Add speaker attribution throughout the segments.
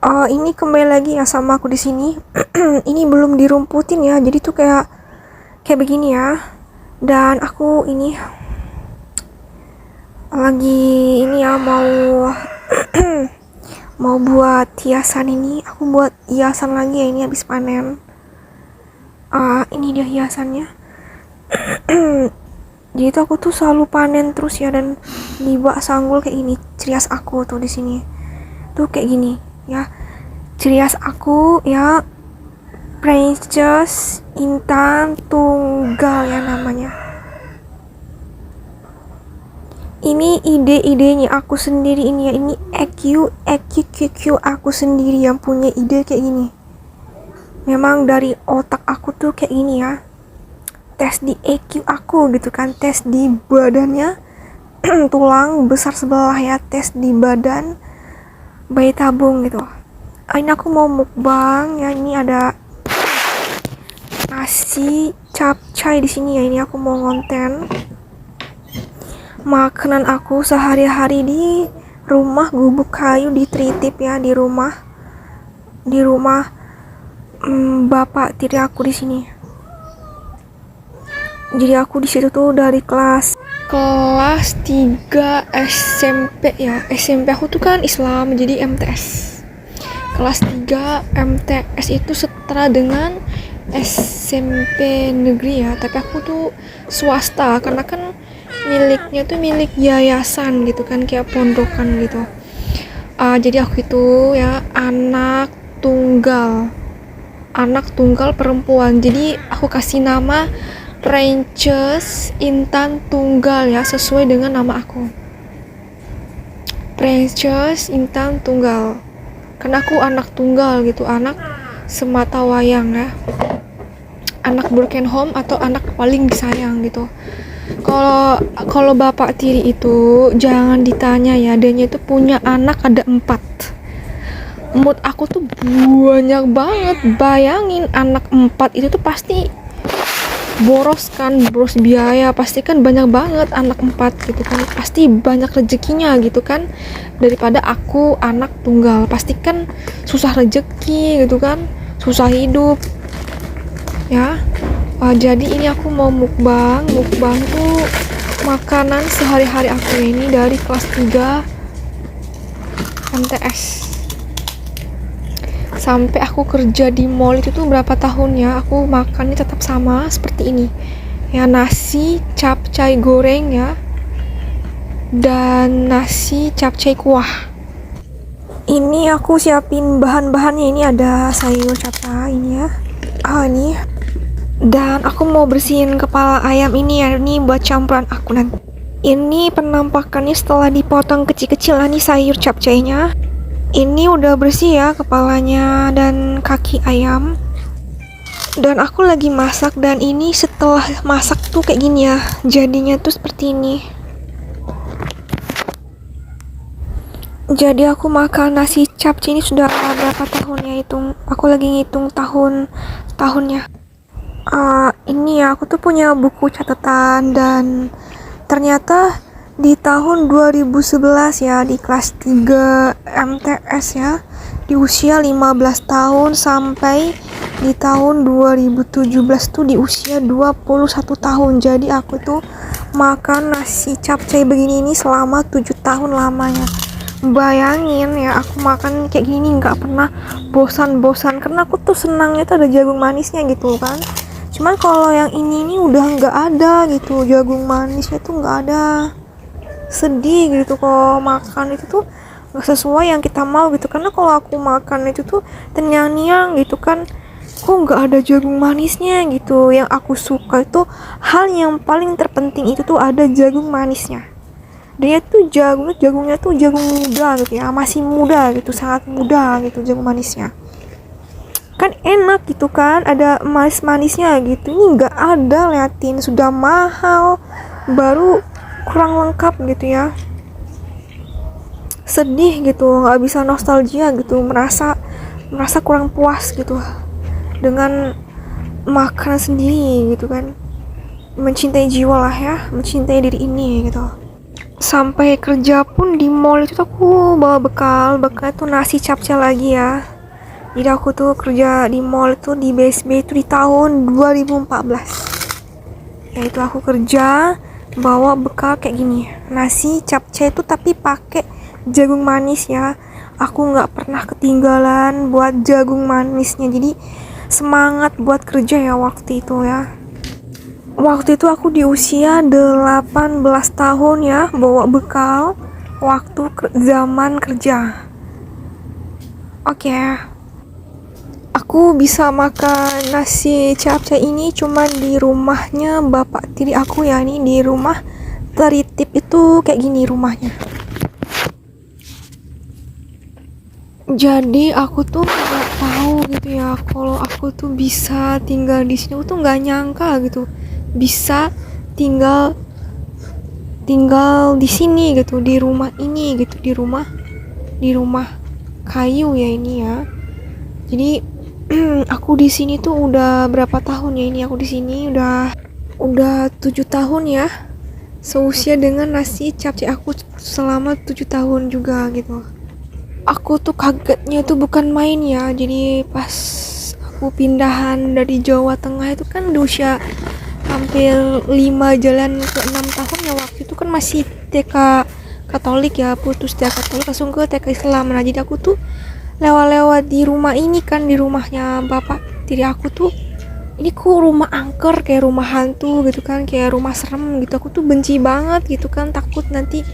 Speaker 1: Ini kembali lagi ya sama aku di sini. Ini belum dirumputin ya, jadi tuh kayak begini ya. Dan aku ini lagi ini ya mau buat hiasan ini. Aku buat hiasan lagi ya, ini habis panen. Ini dia hiasannya. Jadi tuh aku tuh selalu panen terus ya, dan di bak sanggul kayak ini cirias aku tuh di sini. Tuh kayak gini ya. Cirias aku ya, Princess Intan Tunggal ya namanya. Ini ide-idenya aku sendiri ini ya. Ini EQ aku sendiri yang punya ide kayak gini. Memang dari otak aku tuh kayak gini ya. Tes di EQ aku gitu kan, tes di badannya tulang besar sebelah ya, tes di badan bayi tabung gitu. Ini aku mau mukbang ya, ini ada nasi capcay di sini ya. Ini aku mau ngonten makanan aku sehari-hari di rumah gubuk kayu di Tritip ya, di rumah bapak tiri aku di sini. Jadi aku di situ tuh dari kelas 3 SMP ya. SMP aku tuh kan Islam, jadi MTS. Kelas 3 MTS itu setara dengan SMP negeri ya, tapi aku tuh swasta karena kan miliknya tuh milik yayasan gitu kan, kayak pondokan gitu. Jadi aku itu ya anak tunggal perempuan, jadi aku kasih nama Princess Intan Tunggal ya, sesuai dengan nama aku, Princess Intan Tunggal, karena aku anak tunggal gitu, anak semata wayang ya, anak broken home atau anak paling disayang gitu. Kalau bapak tiri itu jangan ditanya ya, dia itu punya anak ada 4. Menurut aku tuh banyak banget. Bayangin anak 4 itu tuh pasti boros biaya, pasti kan banyak banget anak 4 gitu kan, pasti banyak rezekinya gitu kan, daripada aku anak tunggal, pasti kan susah rezeki gitu kan, susah hidup ya. Jadi ini aku mau mukbang tuh makanan sehari-hari aku ini dari kelas 3 MTS sampai aku kerja di mall itu tuh berapa tahun ya, aku makannya tetap sama seperti ini ya, nasi capcay goreng ya, dan nasi capcay kuah. Ini aku siapin bahan-bahannya, ini ada sayur capcay ini ya, ini, dan aku mau bersihin kepala ayam ini ya, ini buat campuran aku nanti. Ini penampakannya setelah dipotong kecil-kecil nih sayur capcaynya. Ini udah bersih ya kepalanya dan kaki ayam. Dan aku lagi masak, dan ini setelah masak tuh kayak gini ya, jadinya tuh seperti ini. Jadi aku makan nasi capcay ini sudah berapa tahun ya, aku lagi ngitung tahunnya. Ini ya, aku tuh punya buku catatan, dan ternyata di tahun 2011 ya, di kelas 3 MTS ya, di usia 15 tahun sampai di tahun 2017 tuh di usia 21 tahun. Jadi aku tuh makan nasi capcay begini ini selama 7 tahun lamanya. Bayangin ya, aku makan kayak gini nggak pernah bosan-bosan, karena aku tuh senangnya tuh ada jagung manisnya gitu kan. Cuman kalau yang ini udah nggak ada gitu, jagung manisnya tuh nggak ada. Sedih gitu kalau makan itu tuh nggak sesuai yang kita mau gitu, karena kalau aku makan itu tuh tenyang-nyang gitu kan, kok nggak ada jagung manisnya gitu. Yang aku suka itu hal yang paling terpenting itu tuh ada jagung manisnya. Dia tuh jagungnya tuh jagung muda gitu ya, masih muda gitu, sangat muda gitu jagung manisnya, kan enak gitu kan, ada manis-manisnya gitu. Ini nggak ada, liatin sudah mahal baru kurang lengkap gitu ya. Sedih gitu, nggak bisa nostalgia gitu, merasa kurang puas gitu dengan makan sendiri gitu kan. Mencintai jiwa lah ya, mencintai diri ini gitu. Sampai kerja pun di mall itu tuh aku bawa bekal tuh nasi capcay lagi ya. Jadi aku tuh kerja di mall itu di BSB itu di tahun 2014. Ya itu aku kerja bawa bekal kayak gini, nasi capcay itu tapi pakai jagung manis ya. Aku nggak pernah ketinggalan buat jagung manisnya, jadi semangat buat kerja ya waktu itu ya. Waktu itu aku di usia 18 tahun ya, bawa bekal waktu zaman kerja. Oke, aku bisa makan nasi capcay ini cuman di rumahnya bapak tiri aku ya. Ini di rumah teritip itu kayak gini rumahnya. Jadi aku tuh nggak tahu gitu ya kalau aku tuh bisa tinggal di sini. Aku tuh nggak nyangka gitu bisa tinggal tinggal di sini gitu, di rumah ini gitu, di rumah kayu ya ini ya. Jadi aku di sini tuh udah berapa tahun ya, ini aku di sini udah 7 tahun ya, seusia dengan nasi capcay aku selama 7 tahun juga gitu. Aku tuh kagetnya tuh bukan main ya. Jadi pas aku pindahan dari Jawa Tengah itu kan di usia hampir 5 jalan ke 6 tahun ya, waktu itu kan masih TK Katolik ya, putus TK Katolik langsung ke TK Islam. Nah jadi aku tuh lewat-lewat di rumah ini kan, di rumahnya bapak tiri aku tuh, ini kok rumah angker kayak rumah hantu gitu kan, kayak rumah serem gitu. Aku tuh benci banget gitu kan, takut nanti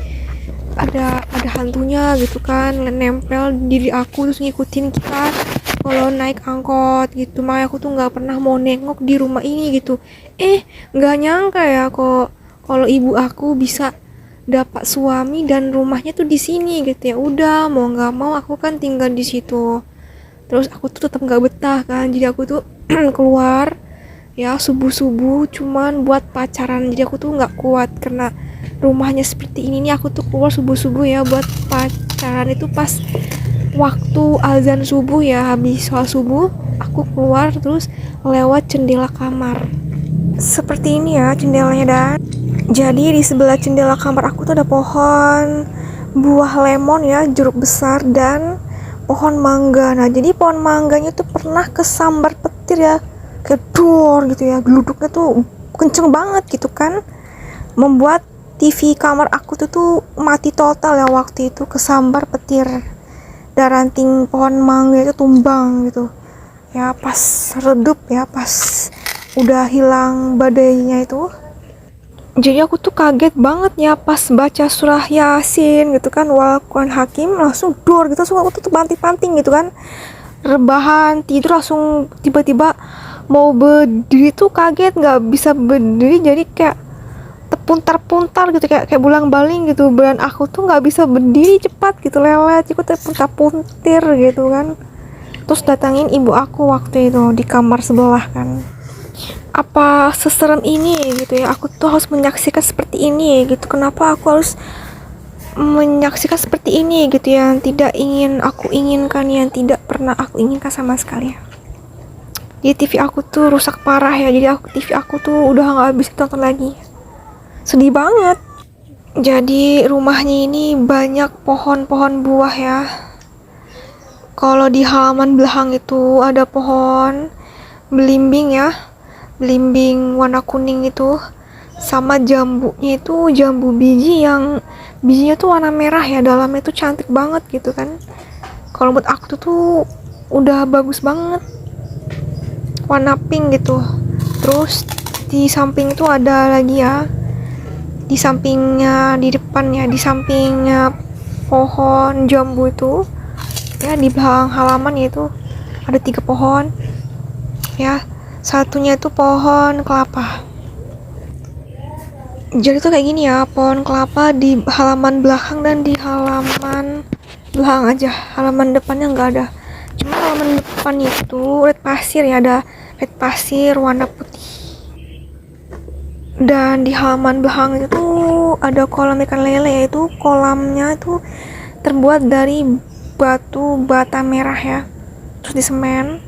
Speaker 1: ada hantunya gitu kan nempel diri aku terus ngikutin kita kalau naik angkot gitu. Makanya aku tuh nggak pernah mau nengok di rumah ini gitu. Nggak nyangka ya kok kalau ibu aku bisa dapat suami dan rumahnya tuh di sini gitu ya. Udah mau nggak mau aku kan tinggal di situ. Terus aku tuh tetap nggak betah kan, jadi aku tuh keluar ya subuh cuman buat pacaran. Jadi aku tuh nggak kuat karena rumahnya seperti ini nih. Aku tuh keluar subuh ya buat pacaran itu pas waktu azan subuh ya, habis sholat subuh aku keluar terus lewat jendela kamar seperti ini ya jendelanya. Dan jadi di sebelah jendela kamar aku tuh ada pohon buah lemon ya, jeruk besar dan pohon mangga. Nah jadi pohon mangganya tuh pernah kesambar petir ya, kedor gitu ya, geluduknya tuh kenceng banget gitu kan, membuat TV kamar aku tuh mati total ya waktu itu, kesambar petir dan ranting pohon mangga itu tumbang gitu ya. Pas redup ya, pas udah hilang badainya itu, jadi aku tuh kaget banget ya pas baca surah Yasin gitu kan, wal Quran Hakim, langsung dor gitu. Langsung aku tuh banting-banting gitu kan, rebahan tidur langsung tiba-tiba mau berdiri tuh kaget nggak bisa berdiri, jadi kayak terpuntar-puntar gitu, kayak bulang-baling gitu. Dan aku tuh nggak bisa berdiri cepat gitu, lelet, aku terpuntar-puntir gitu kan. Terus datangin ibu aku waktu itu di kamar sebelah kan. Apa seserem ini gitu ya, aku tuh harus menyaksikan seperti ini gitu. Kenapa aku harus menyaksikan seperti ini gitu, yang tidak ingin aku inginkan, yang tidak pernah aku inginkan sama sekali. Jadi TV aku tuh rusak parah ya, jadi TV aku tuh udah nggak bisa tonton lagi. Sedih banget. Jadi rumahnya ini banyak pohon-pohon buah ya. Kalau di halaman belakang itu ada pohon belimbing ya, belimbing warna kuning itu, sama jambunya itu jambu biji yang bijinya tuh warna merah ya, dalamnya tuh cantik banget gitu kan. Kalau buat aku tuh udah bagus banget, warna pink gitu. Terus di samping tuh ada lagi ya, di sampingnya, di depannya, di sampingnya pohon jambu itu ya, di belakang halaman itu ada 3 pohon ya, satunya itu pohon kelapa. Jadi tuh kayak gini ya, pohon kelapa di halaman belakang dan di halaman belakang aja, halaman depannya nggak ada. Cuma halaman depannya itu red pasir ya, ada red pasir warna putih. Dan di halaman belakang itu ada kolam ikan lele, yaitu kolamnya itu terbuat dari batu bata merah ya, terus disemen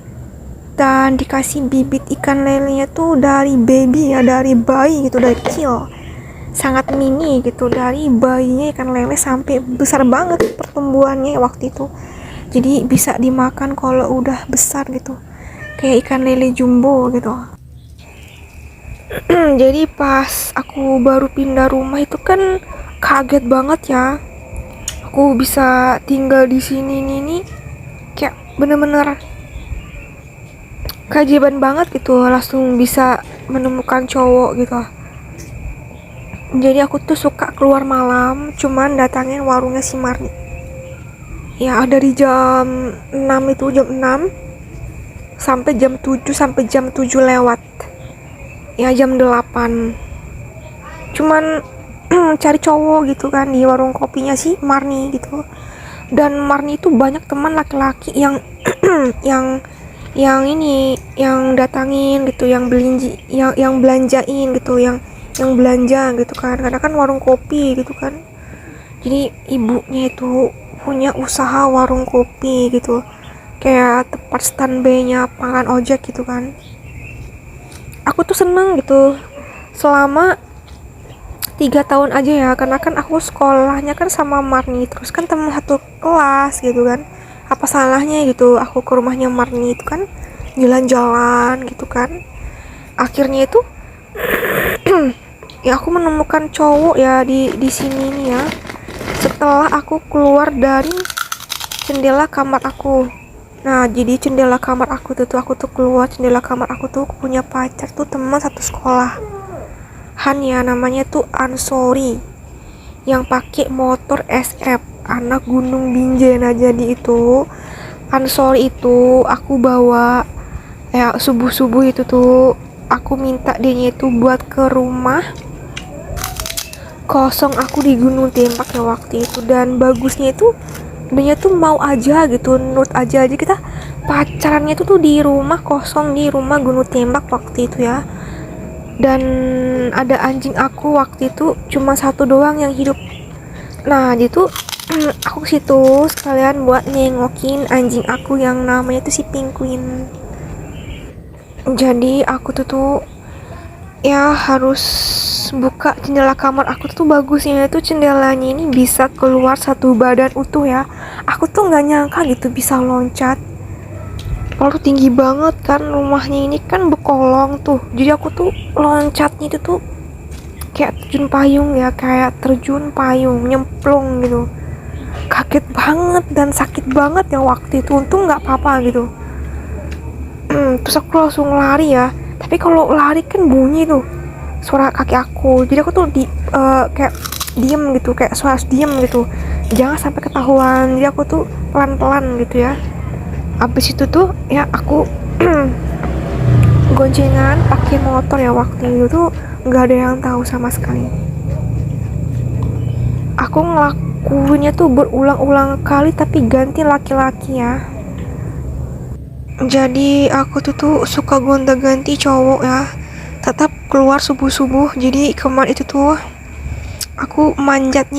Speaker 1: dan dikasih bibit ikan lelenya tuh dari baby ya, dari bayi gitu, dari kecil. sangat mini gitu, dari bayinya ikan lele sampai besar banget pertumbuhannya waktu itu. Jadi bisa dimakan kalau udah besar gitu, kayak ikan lele jumbo gitu. Jadi pas aku baru pindah rumah itu kan kaget banget ya, aku bisa tinggal di sini nih, kayak bener-bener keajaiban banget gitu, langsung bisa menemukan cowok gitu. Jadi aku tuh suka keluar malam, cuman datangin warungnya si Marni. Ya dari jam 6 itu, jam 6 sampai jam 7, sampai jam 7 lewat. Ya jam 8. Cuman cari cowok gitu kan di warung kopinya si Marni gitu. Dan Marni itu banyak teman laki-laki yang yang yang datangin gitu, yang belinji, yang belanjain gitu, yang belanja gitu kan, karena kan warung kopi gitu kan. Jadi ibunya itu punya usaha warung kopi gitu, kayak tempat standby-nya pangkalan ojek gitu kan. Aku tuh seneng gitu selama 3 tahun aja ya, karena kan aku sekolahnya kan sama Marni, terus kan temen satu kelas gitu kan. Apa salahnya gitu aku ke rumahnya Marni itu kan, jalan-jalan gitu kan. Akhirnya itu ya aku menemukan cowok ya di sini nih ya, setelah aku keluar dari jendela kamar aku. Nah jadi jendela kamar aku tuh aku tuh keluar jendela kamar aku tuh, aku punya pacar tuh, teman satu sekolah Han ya, namanya tuh Ansori, yang pakai motor SF anak Gunung Binjai. Nah jadi itu Ansori itu aku bawa ya, subuh itu tuh aku minta dia itu buat ke rumah kosong aku di Gunung Tembak ya waktu itu. Dan bagusnya itu dia tuh mau aja gitu, nurut aja kita pacarannya itu tuh di rumah kosong di rumah Gunung Tembak waktu itu ya. Dan ada anjing aku waktu itu cuma satu doang yang hidup. Nah gitu aku situ sekalian buat nengokin anjing aku yang namanya tuh si Penguin. Jadi aku tuh ya harus buka jendela kamar aku tuh, bagusnya itu jendelanya ini bisa keluar satu badan utuh ya. Aku tuh nggak nyangka gitu bisa loncat, lalu tinggi banget kan, rumahnya ini kan bekolong tuh, jadi aku tuh loncatnya itu tuh kayak terjun payung ya, kayak terjun payung nyemplung gitu. Kaget banget dan sakit banget ya waktu itu, untung nggak apa-apa gitu. Terus aku langsung lari ya, tapi kalau lari kan bunyi tuh suara kaki aku, jadi aku tuh kayak diem gitu, kayak suara diem gitu, jangan sampai ketahuan. Jadi aku tuh pelan-pelan gitu ya. Abis itu tuh ya aku goncengan pakai motor ya, waktu itu tuh nggak ada yang tahu sama sekali. Aku ngelakuinnya tuh berulang-ulang kali, tapi ganti laki-laki ya. Jadi aku tuh suka gonta-ganti cowok ya, tetap keluar subuh-subuh. Jadi kemarin itu tuh aku manjatnya